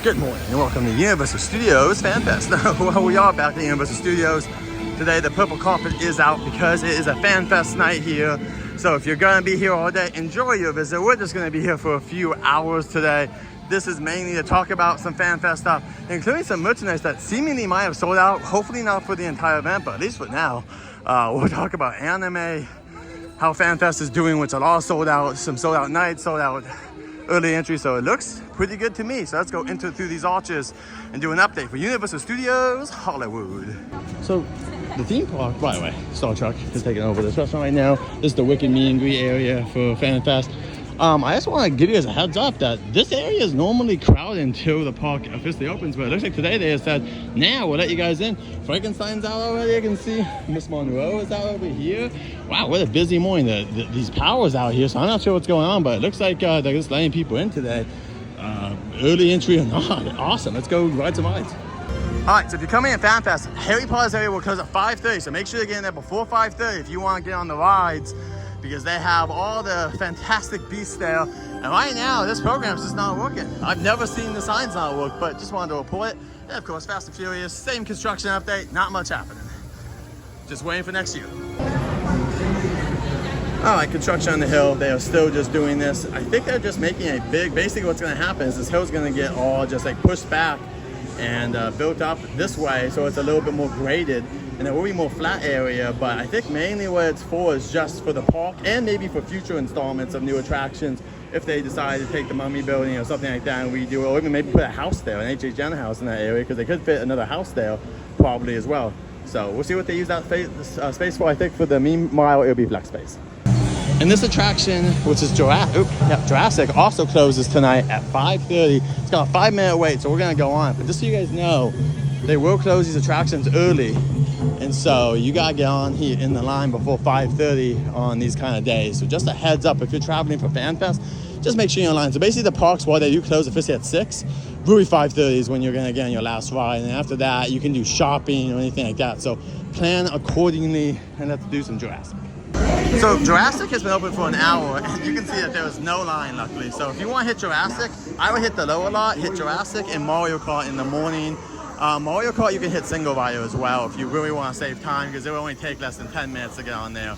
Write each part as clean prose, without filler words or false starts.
Good morning and welcome to Universal Studios Fan Fest. Well, we are back at Universal Studios. Today the purple carpet is out because it is a Fan Fest night here. So if you're going to be here all day, enjoy your visit. We're just going to be here for a few hours today. This is mainly to talk about some Fan Fest stuff, including some merchandise that seemingly might have sold out. Hopefully not for the entire event, but at least for now. We'll talk about anime, how Fan Fest is doing, which a lot sold out, some sold out nights, sold out early entry, so it looks pretty good to me. So let's go through these arches and do an update for Universal Studios Hollywood. So the theme park, by the way, Star Trek is taking over this restaurant right now. This is the Wicked Meet and Greet area for Fan Fest. I just want to give you guys a heads up that this area is normally crowded until the park officially opens, but it looks like today they have said, now we'll let you guys in. Frankenstein's out already, I can see. Miss Monroe is out over here. Wow, what a busy morning. These powers out here, so I'm not sure what's going on, but it looks like they're just letting people in today. Early entry or not. Awesome, let's go ride some rides. All right, so if you're coming in Fan Fest, Harry Potter's area will close at 5:30, so make sure you get in there before 5:30 if you want to get on the rides, because they have all the Fantastic Beasts there. And right now, this program's just not working. I've never seen the signs not work, but just wanted to report it. And of course, Fast and Furious, same construction update, not much happening. Just waiting for next year. All right, construction on the hill, they are still just doing this. I think they're just making a big, basically what's gonna happen is this hill's gonna get all just like pushed back and built up this way, so it's a little bit more graded. And there will be more flat area, but I think mainly what it's for is just for the park and maybe for future installments of new attractions if they decide to take the Mummy building or something like that and redo it, or even maybe put a house there, an HHN house in that area, because they could fit another house there probably as well. So we'll see what they use that space for. I think for the meanwhile it'll be flex space. And this attraction, which is Jurassic, also closes tonight at 5:30. It's got a 5-minute wait, so we're gonna go on. But just so you guys know, they will close these attractions early. And so you gotta get on here in the line before 5:30 on these kind of days. So just a heads up, if you're traveling for Fan Fest, just make sure you're in line. So basically the parks, while they do close officially at 6, really 5:30 is when you're gonna get on your last ride. And after that, you can do shopping or anything like that. So plan accordingly and let's do some Jurassic. So Jurassic has been open for an hour and you can see that there was no line luckily. So if you want to hit Jurassic, I would hit the lower lot, hit Jurassic and Mario Kart in the morning. Mario Kart you can hit single rider as well if you really want to save time, because it will only take less than 10 minutes to get on there.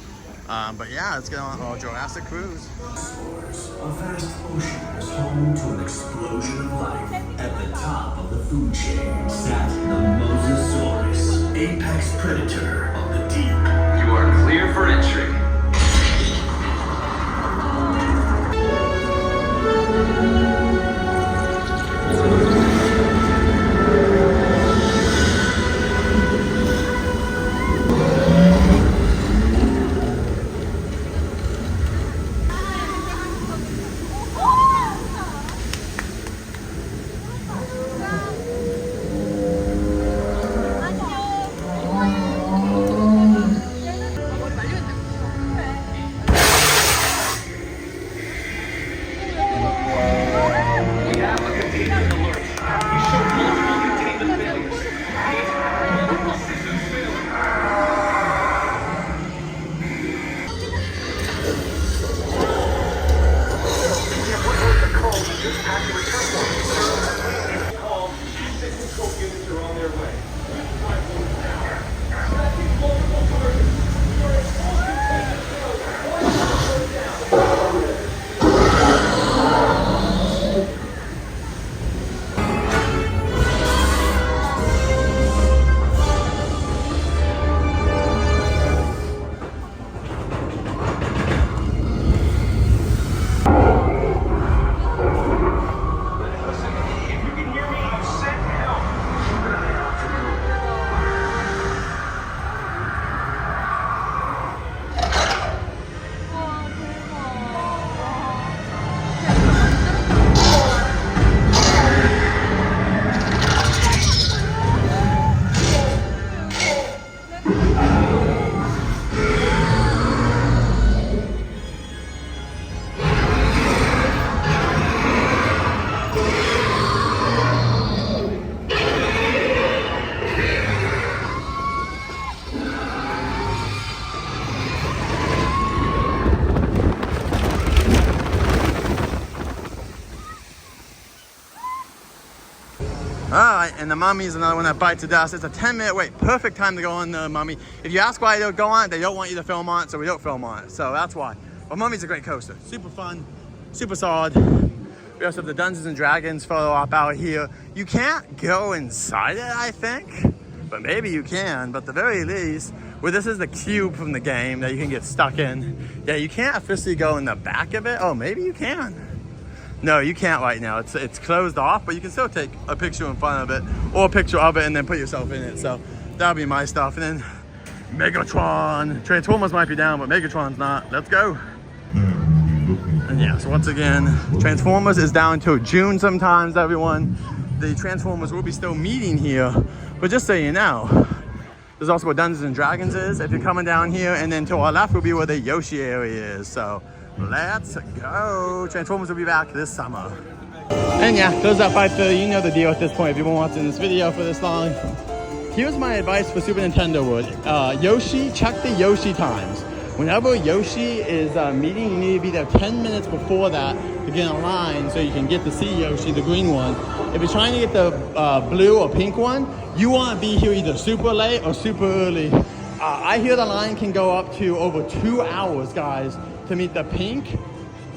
But yeah, let's get on our Jurassic cruise. A vast ocean is home to an explosion of life. At the top of the food chain sat the Mosasaurus, apex predator of the deep. You are clear for entry. Alright, and the Mummy is another one that bites the dust. It's a 10-minute wait. Perfect time to go on the Mummy. If you ask why they don't go on it, they don't want you to film on it, so we don't film on it. So that's why. But Mummy's a great coaster. Super fun, super solid. We also have the Dungeons and Dragons photo op out here. You can't go inside it, I think. But maybe you can. But at the very least, well, this is the cube from the game that you can get stuck in. Yeah, you can't officially go in the back of it. Oh, maybe you can. No, you can't right now. It's closed off, but you can still take a picture in front of it or a picture of it and then put yourself in it. So that'll be my stuff. And then Megatron. Transformers might be down, but Megatron's not. Let's go. And yeah, so once again, Transformers is down till June sometimes, everyone. The Transformers will be still meeting here, but just so you know, there's also where Dungeons and Dragons is if you're coming down here, and then to our left will be where the Yoshi area is. So let's go. Transformers will be back this summer. And yeah, close at 5:30. You know the deal at this point if you've been watching this video for this long. Here's my advice for Super Nintendo would. Yoshi, check the Yoshi times. Whenever Yoshi is meeting, you need to be there 10 minutes before that to get in line so you can get to see Yoshi, the green one. If you're trying to get the blue or pink one, you want to be here either super late or super early. I hear the line can go up to over 2 hours, guys, to meet the pink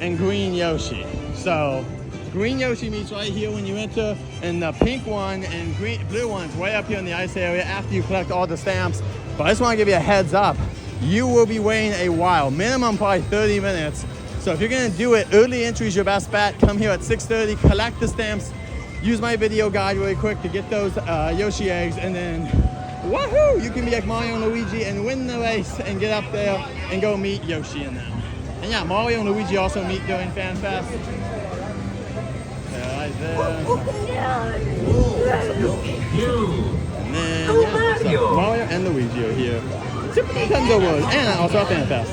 and green Yoshi. So green Yoshi meets right here when you enter, and the pink one and blue one's way up here in the ice area after you collect all the stamps. But I just want to give you a heads up. You will be waiting a while, minimum probably 30 minutes. So if you're gonna do it, early entry is your best bet. Come here at 6:30, collect the stamps, use my video guide really quick to get those Yoshi eggs, and then woohoo, you can be like Mario and Luigi and win the race and get up there and go meet Yoshi in them. And yeah, Mario and Luigi also meet during Fan Fest. Right there. And then, yeah, so Mario and Luigi are here. Super Nintendo World, and also at Fan Fest.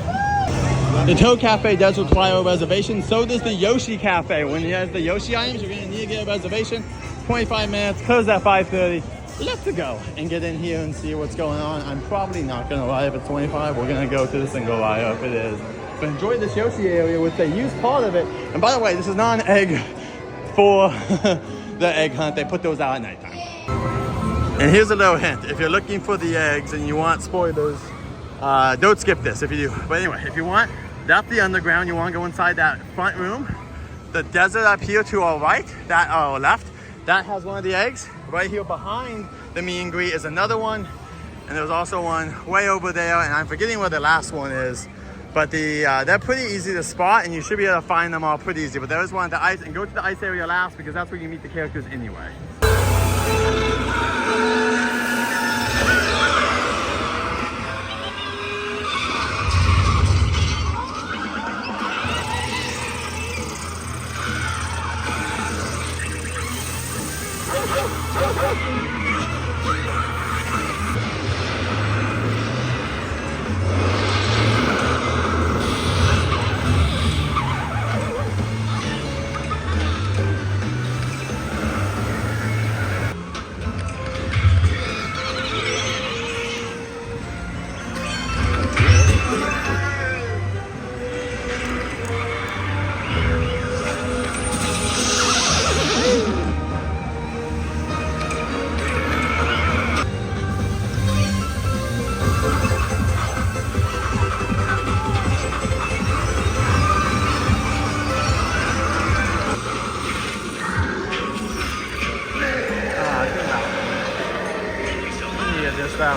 The Toad Cafe does require a reservation, so does the Yoshi Cafe. When you have the Yoshi items, you're gonna need to get a reservation. 25 minutes, close at 5:30. Let's go and get in here and see what's going on. I'm probably not gonna lie if it's 25. We're gonna go to the single rider if it is. But enjoy this Yoshi area, which they use part of it. And by the way, this is not an egg for the egg hunt. They put those out at nighttime. And here's a little hint. If you're looking for the eggs and you want spoilers, don't skip this if you do. But anyway, if you want, that's the underground. You want to go inside that front room. The desert up here to our right, that our left, that has one of the eggs. Right here behind the meet and greet is another one. And there's also one way over there, and I'm forgetting where the last one is. But they're pretty easy to spot, and you should be able to find them all pretty easy. But there is one at the ice, and go to the ice area last because that's where you meet the characters anyway.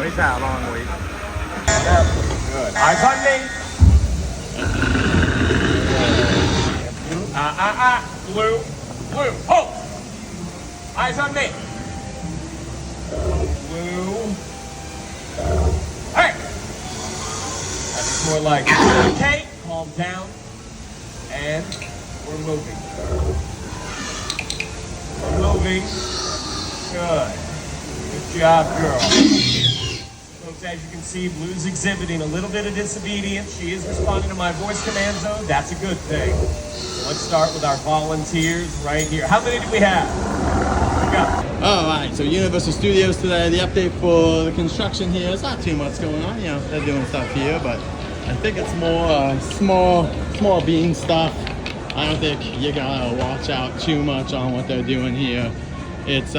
He's had a long week. Good. Eyes on me. Blue. Blue. Hold. Eyes on me. Blue. Hey. That's more like it. Okay. Calm down. And we're moving. We're moving. Good. Good job, girl. As you can see, Blue's exhibiting a little bit of disobedience. She is responding to my voice commands, though. That's a good thing. So let's start with our volunteers right here. How many do we have? We got. All right, so Universal Studios today. The update for the construction here. It's not too much going on. You know, they're doing stuff here, but I think it's more small bean stuff. I don't think you gotta watch out too much on what they're doing here. It's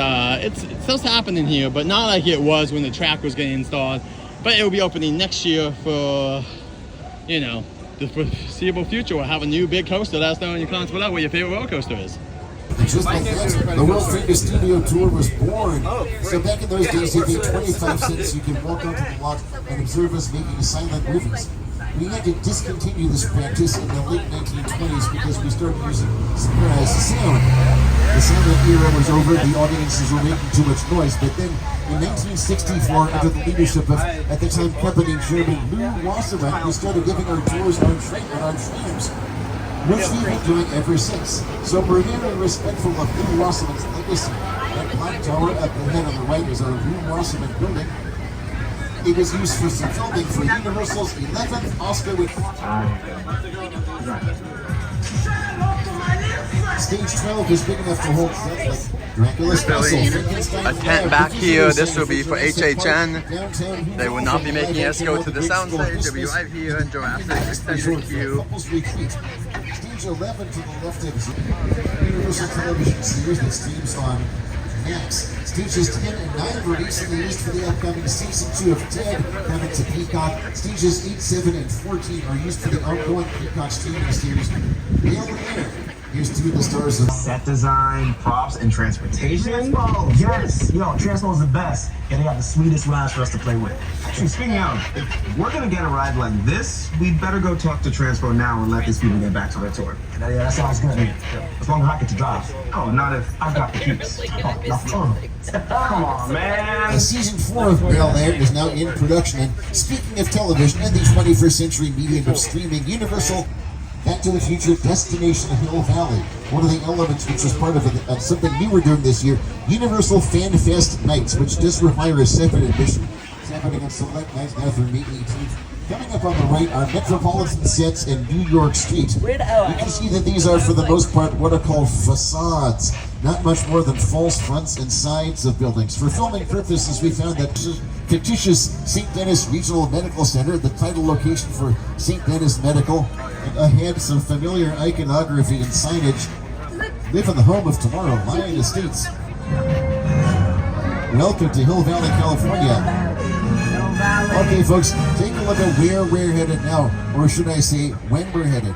still happening here, but not like it was when the track was getting installed. But it will be opening next year for, you know, the foreseeable future. We'll have a new big coaster. Let us know in your comments below what your favorite roller coaster is. Just like that, the World Famous Studio Tour was born. So back in those days, you paid 25 cents. You could walk onto the lot and observe us making silent movies. We had to discontinue this practice in the late 1920s because we started using sound. The silent era was over, the audiences were making too much noise, but then in 1964, under the leadership of, at the time, company chairman Lou Wasserman, we started giving our tours on trams, which we've been doing ever since. So we're very respectful of Lou Wasserman's legacy. That black tower at the head on the right is our Lou Wasserman building. It was used for some filming for Universal's 11th Oscar with Stage 12 is big enough to hold stuff like Dracula's Castle. A tent back here. This will be for HHN. They will not be making us go to the soundstage. They'll be right here in Jurassic Extended Queue. Stage 11 to the left of Universal Television series that streams on Max. Stages 10 and 9 were recently used for the upcoming season 2 of Ted coming to Peacock. Stages 8, 7, and 14 are used for the ongoing Peacock streaming series. Real Air. Here's two of the stars of set design, props, and transportation. Yes, yo, Transpo is the best, and they got the sweetest rides for us to play with. Actually, speaking of, if we're gonna get a ride like this, we'd better go talk to Transpo now and let these people get back to their tour. Yeah, that sounds good. As long as I get to drive. Oh, not if I've got the keys. Come on, man. Season 4 of Real Air is now in production, and speaking of television and the 21st century medium of streaming, Universal Back to the Future Destination Hill Valley. One of the elements which was part of something we were doing this year, Universal Fan Fest Nights, which does require a separate admission. It's happening on select nights now through May 18th. Coming up on the right are metropolitan sets in New York Street. You can see that these are, for the most part, what are called facades. Not much more than false fronts and sides of buildings. For filming purposes, we found that fictitious St. Denis Regional Medical Center, the title location for St. Denis Medical, had some familiar iconography and signage. Live in the home of tomorrow, Lion Estates. Welcome to Hill Valley, California. Okay, folks, take a look at where we're headed now, or should I say, when we're headed.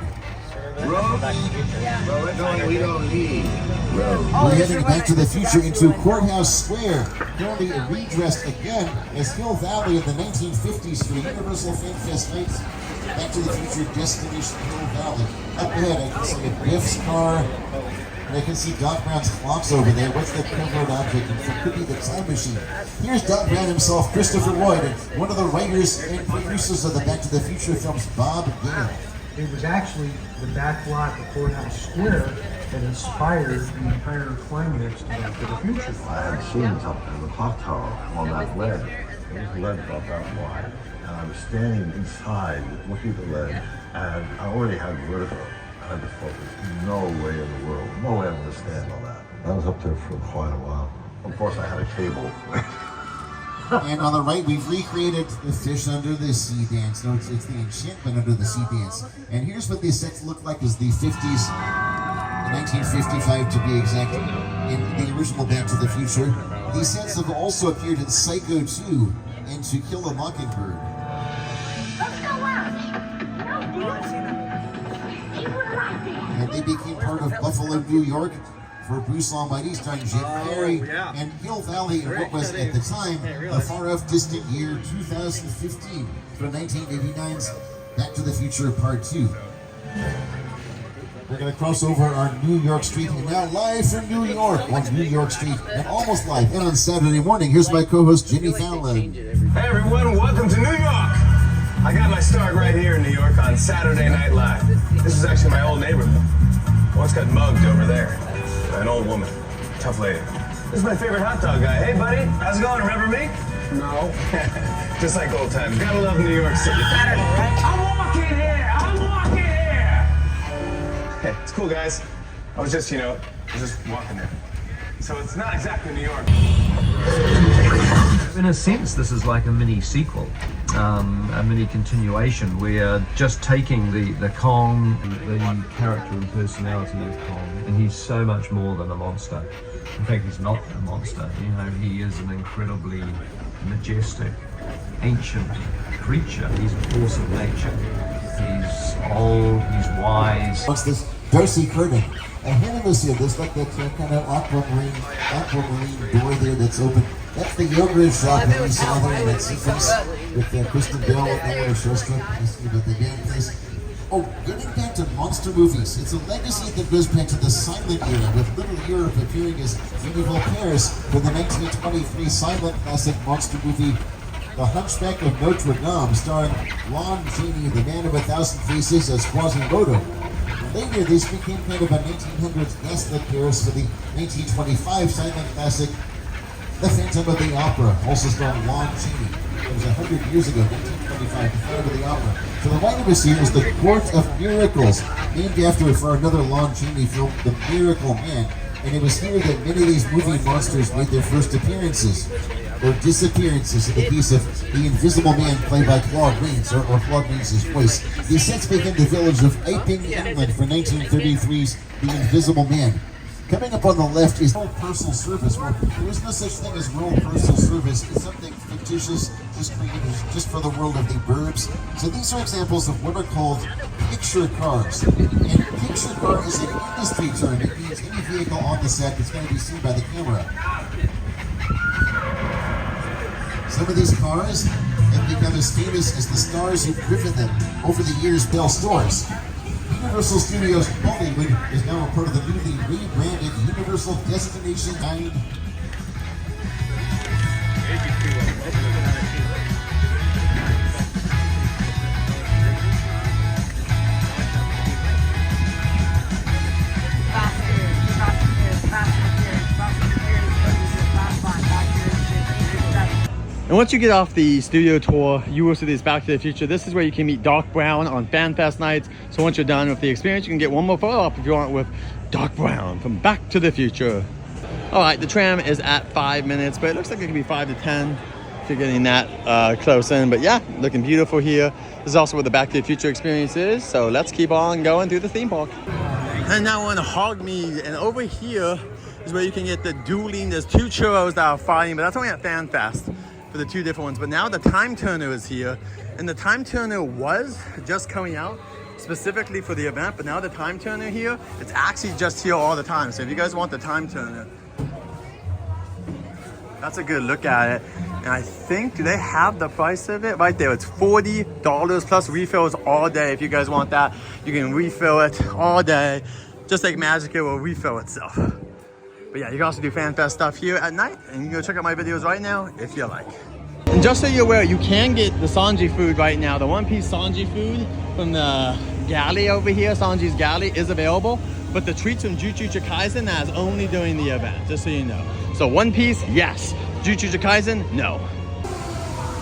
We're heading Back to the Future into Courthouse Square, currently redressed again as Hill Valley in the 1950s for Universal Fan Fest Nights. Back to the Future Destination Hill Valley. Up ahead, I can see a Biff's car, and I can see Doc Brown's clocks over there. What's that covered object? It could be the time machine. Here's Doc Brown himself, Christopher Lloyd, and one of the writers and producers of the Back to the Future films, Bob Gale. It was actually the back lot of Courthouse Square that inspired the entire climax to Back to the Future. I had seen up in the clock tower on that ledge. There was a ledge about that wide. And I was standing inside looking at the ledge, and I already had vertigo. I just thought there's no way in the world, no way I'm going to stand on that. I was up there for quite a while. Of course, I had a cable. And on the right, we've recreated the Fish Under the Sea dance. No, it's the Enchantment Under the Sea dance. And here's what these sets look like as the 50s, 1955 to be exact, in the original Back to the Future. These sets have also appeared in Psycho 2 and To Kill a Mockingbird. And they became part of Buffalo, New York for Bruce Almighty, starring Jim Carrey, and Hill Valley in what was at the time a far-off distant year 2015 for 1989's Back to the Future Part 2. We're going to cross over our New York Street, and now live from New York on New York Street, and almost live. And on Saturday morning, here's my co-host Jimmy Fallon. Hey everyone, welcome to New York! I got my start right here in New York on Saturday Night Live. This is actually my old neighborhood. Once got mugged over there by an old woman. Tough lady. This is my favorite hot dog guy. Hey buddy, how's it going? Remember me? No. Just like old times. Gotta love New York City. Saturday, right? I'm walking here! Hey, it's cool guys. I was just walking there. So it's not exactly New York. In a sense, this is like a mini sequel. a mini continuation. We are just taking the Kong, the character and personality of Kong, and he's so much more than a monster. In fact, he's not a monster. You know, he is an incredibly majestic, ancient creature. He's a force of nature. He's old, he's wise. What's this? Darcy Curtin. And here in this here, there's like that kind of aquamarine door there that's open. That's the yoga shop that we saw there in that sequence with Kristen Bell at the Irish restaurant. You see about the damn place. Oh, getting back to monster movies. It's a legacy that goes back to the silent era, with Little Europe appearing as medieval Paris for the 1923 silent classic monster movie, The Hunchback of Notre Dame, starring Lon Chaney, the man of 1,000 faces, as Quasimodo. Later, this became kind of a 1900s gaslit Paris for the 1925 silent classic, The Phantom of the Opera, also starring Lon Chaney. It was 100 years ago, 1925, The Phantom of the Opera. So the right of us here is The Court of Miracles, named after, for another Lon Chaney film, The Miracle Man. And it was here that many of these movie monsters made their first appearances, or disappearances, in the case of the Invisible Man, played by Claude Rains, or Claude Rains' voice. These sets began the village of Iping, England, for 1933's The Invisible Man. Coming up on the left is rural parcel service. Well, there is no such thing as rural parcel service. It's something fictitious, just created just for the world of the burbs. So these are examples of what are called picture cars. And picture car is an industry term. It means any vehicle on the set that's going to be seen by the camera. Some of these cars have become as famous as the stars who've driven them over the years. Bell stores. Universal Studios Hollywood is now a part of the newly rebranded Universal Destination 9. And once you get off the studio tour, you will see this Back to the Future. This is where you can meet Doc Brown on FanFest nights. So once you're done with the experience, you can get one more photo op if you want with Doc Brown from Back to the Future. All right, the tram is at 5 minutes, but it looks like it could be 5 to 10 if you're getting that close in. But yeah, looking beautiful here. This is also where the Back to the Future experience is. So let's keep on going through the theme park. And now we're in Hogmeade, and over here is where you can get the dueling. There's two churros that are fighting, but that's only at FanFest for the two different ones. But now the Time Turner is here, and the Time Turner was just coming out specifically for the event, but now the Time Turner here, it's actually just here all the time. So if you guys want the Time Turner, that's a good look at it. And I think, do they have the price of it? Right there, it's $40 plus refills all day. If you guys want that, you can refill it all day. Just like Magic, it will refill itself. But yeah, you can also do FanFest stuff here at night, and you can go check out my videos right now if you like. And just so you're aware, you can get the Sanji food right now. The one-piece Sanji food from the galley over here, Sanji's galley, is available. But the treats from Jujutsu Kaisen, that is only during the event, just so you know. So One Piece, yes. Jujutsu Kaisen, no.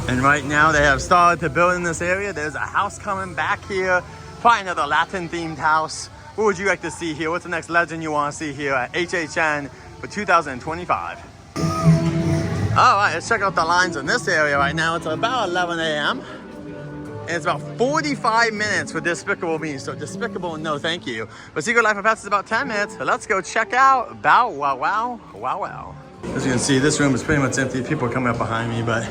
And right now they have started to build in this area. There's a house coming back here, probably another Latin-themed house. What would you like to see here? What's the next legend you want to see here at HHN for 2025? All right, let's check out the lines in this area right now. It's about 11 a.m. and it's about 45 minutes for Despicable Me. So Despicable, no thank you. But Secret Life of Pets is about 10 minutes. So let's go check out Bow Wow Wow Wow Wow. As you can see, this room is pretty much empty. People are coming up behind me, but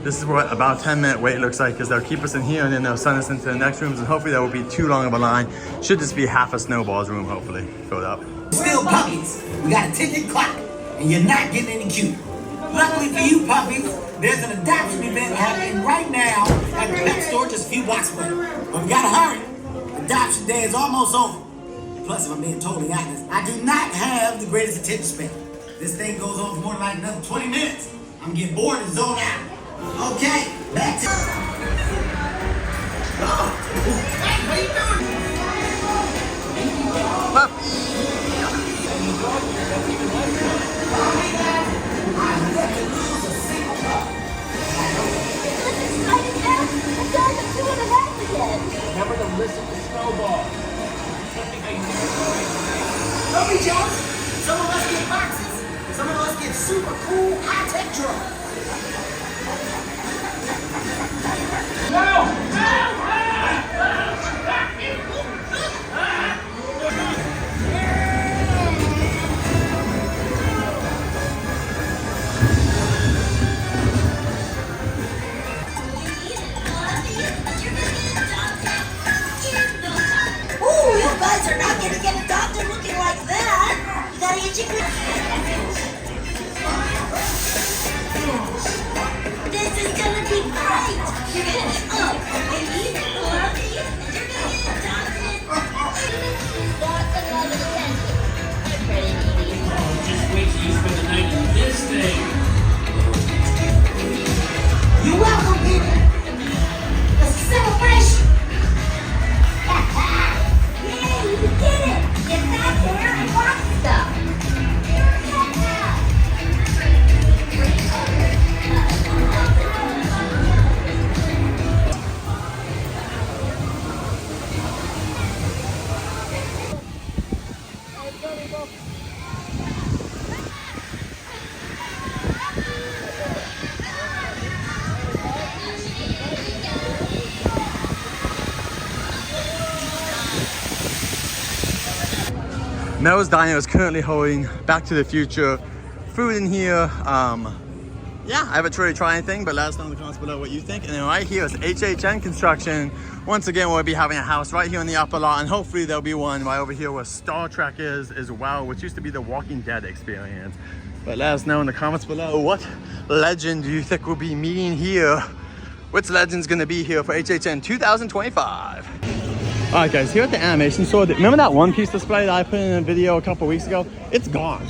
this is what about 10-minute wait looks like, because they'll keep us in here and then they'll send us into the next rooms, and hopefully that won't be too long of a line. Should just be half a Snowball's room, hopefully, filled up. Still puppies. We got a ticket clock, and you're not getting any cuter. Luckily for you puppies, there's an adoption event happening right now at the pet store just a few blocks away. But we gotta hurry. Adoption day is almost over. Plus, if I'm being totally honest, I do not have the greatest attention span. This thing goes on for more than like another 20 minutes. I'm getting bored and zoned out. Okay, back to... Oh, hey, what are you doing? Remember to listen to Snowball. Don't be jealous. Some of us get boxes. Some of us get super cool high-tech drugs. Ooh, you guys are not gonna get adopted looking like that. You gotta get your This is gonna be great. You're gonna be baby, fluffy, and you're gonna get adopted. Lots and lots of attention. I'm pretty needy. Oh, just wait till you spend the night in this thing. You're welcome, people. It's a celebration. Yay, you did it. Get back there and watch stuff. Mel's Diner is currently holding Back to the Future food in here. Yeah, I haven't really tried anything, but let us know in the comments below what you think. And then right here is HHN Construction. Once again, we'll be having a house right here in the upper lot, and hopefully there'll be one right over here where Star Trek is as well, which used to be the Walking Dead experience. But let us know in the comments below, what legend do you think we'll be meeting here? Which legend's gonna be here for HHN 2025? All right, guys, here at the animation store, remember that One Piece display that I put in a video a couple weeks ago? It's gone.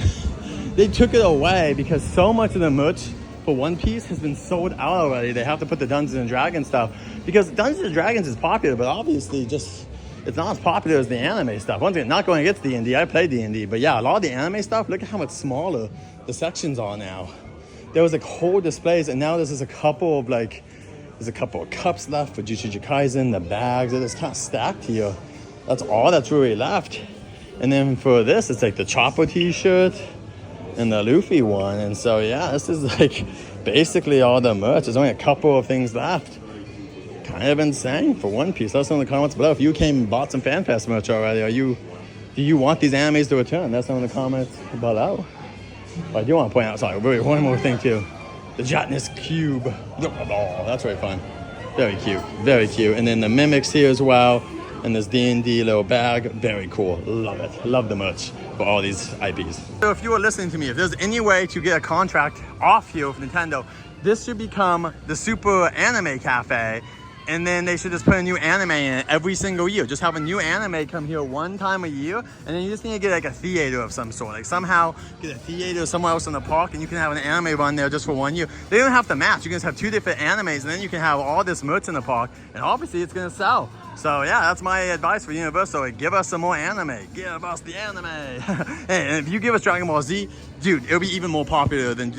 They took it away because so much of the merch for One Piece has been sold out already. They have to put the Dungeons and Dragons stuff because Dungeons and Dragons is popular, but obviously just it's not as popular as the anime stuff. Once again, not going against D&D, I play D&D, but yeah, a lot of the anime stuff, look at how much smaller the sections are now. There was like whole displays, and now there's a couple of there's a couple of cups left for Jujutsu Kaisen, the bags, they're just kind of stacked here. That's all that's really left. And then for this, it's like the Chopper t-shirt and the Luffy one. And so yeah, this is like basically all the merch. There's only a couple of things left. Kind of insane for One Piece. Let us know in the comments below if you came and bought some FanFest merch already. Do you want these animes to return? Let us know in the comments below. But I do want to point out, sorry, really, one more thing too. The gelatinous cube. Oh, that's very fun. Very cute. Very cute. And then the mimics here as well. And this D&D little bag. Very cool. Love it. Love the merch for all these IPs. So if you are listening to me, if there's any way to get a contract off here with Nintendo, this should become the Super Anime Cafe. And then they should just put a new anime in it every single year. Just have a new anime come here one time a year. And then you just need to get like a theater of some sort. Like somehow get a theater somewhere else in the park and you can have an anime run there just for 1 year. They don't have to match. You can just have two different animes and then you can have all this merch in the park. And obviously it's gonna sell. So yeah, that's my advice for Universal. Give us some more anime. Give us the anime. And if you give us Dragon Ball Z, dude, it'll be even more popular than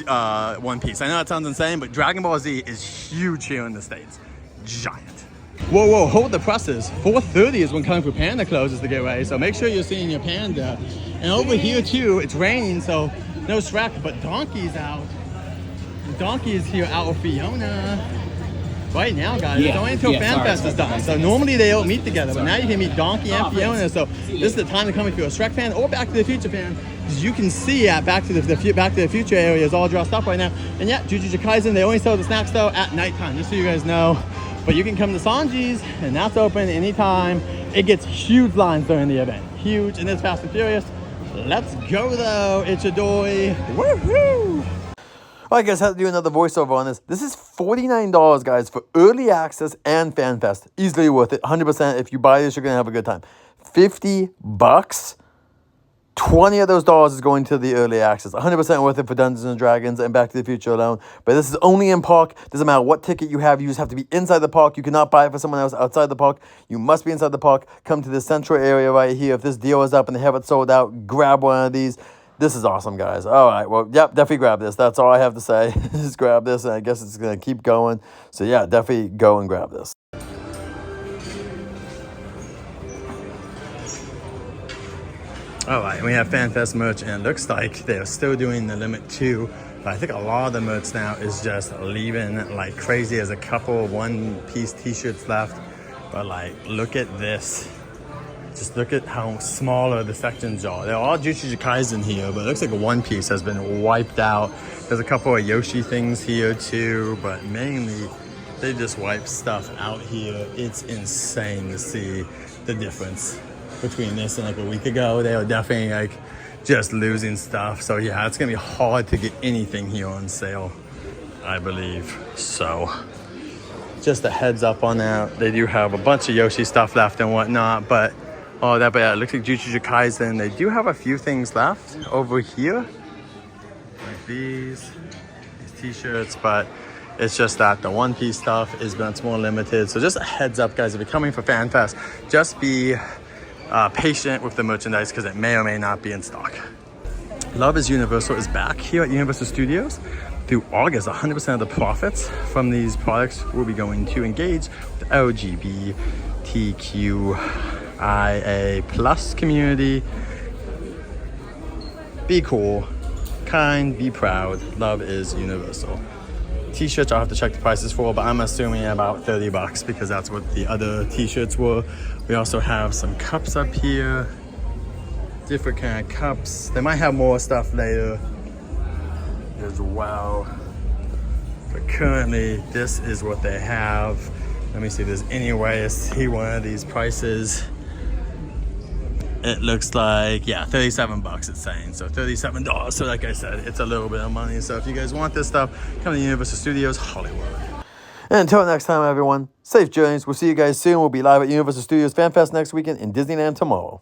One Piece. I know that sounds insane, but Dragon Ball Z is huge here in the States. Giant. Whoa, hold the presses. 4:30 is when Kung Fu Panda closes to get ready, so make sure you're seeing your panda. And over here too, it's raining, so no Shrek, but Donkey's out. Donkey is here out with Fiona. Right now, guys, it's only until FanFest is done. So normally they don't meet together, but now you can meet Donkey and Fiona. So this is the time to come if you're a Shrek fan or Back to the Future fan. Because you can see at Back to the Future area is all dressed up right now. And yeah, Jujutsu Kaisen, they only sell the snacks though at nighttime, just so you guys know. But you can come to Sanji's, and that's open anytime. It gets huge lines during the event. Huge, and it's Fast and Furious. Let's go though, it's your doy. Woohoo! Alright guys, had to do another voiceover on this. This is $49, guys, for early access and FanFest. Easily worth it, 100%. If you buy this, you're gonna have a good time. $50? 20 of those dollars is going to the early access. 100% worth it for Dungeons and Dragons and Back to the Future alone. But this is only in park. Doesn't matter what ticket you have. You just have to be inside the park. You cannot buy it for someone else outside the park. You must be inside the park. Come to the central area right here. If this deal is up and they have it sold out, grab one of these. This is awesome, guys. All right, well, yep, definitely grab this. That's all I have to say. Just grab this, and I guess it's going to keep going. So, yeah, definitely go and grab this. All All right, we have FanFest merch, and it looks like they're still doing the limit 2. But I think a lot of the merch now is just leaving like crazy. There's a couple one-piece t-shirts left. But like, look at this. Just look at how smaller the sections are. They're all Jujutsu Kaisen here, but it looks like a one piece has been wiped out. There's a couple of Yoshi things here too, but mainly they just wipe stuff out here. It's insane to see the difference between this and like a week ago. They were definitely like just losing stuff. So yeah, it's gonna be hard to get anything here on sale, I believe. So just a heads up on that. They do have a bunch of Yoshi stuff left and whatnot, but but yeah, it looks like Jujutsu Kaisen. They do have a few things left over here, like these t-shirts, but it's just that the one-piece stuff is much more limited. So just a heads up, guys, if you're coming for FanFest, just be patient with the merchandise because it may or may not be in stock. Love is Universal is back here at Universal Studios. Through August, 100% of the profits from these products will be going to engage the LGBTQIA plus community. Be cool, kind, be proud. Love is Universal. T-shirts, I'll have to check the prices for, but I'm assuming about $30 because that's what the other t-shirts were. We also have some cups up here. Different kind of cups. They might have more stuff later as well. But currently, this is what they have. Let me see if there's any way to see one of these prices. It looks like, yeah, $37 it's saying. So $37. So like I said, it's a little bit of money. So if you guys want this stuff, come to Universal Studios Hollywood. And until next time, everyone, safe journeys. We'll see you guys soon. We'll be live at Universal Studios Fan Fest next weekend in Disneyland tomorrow.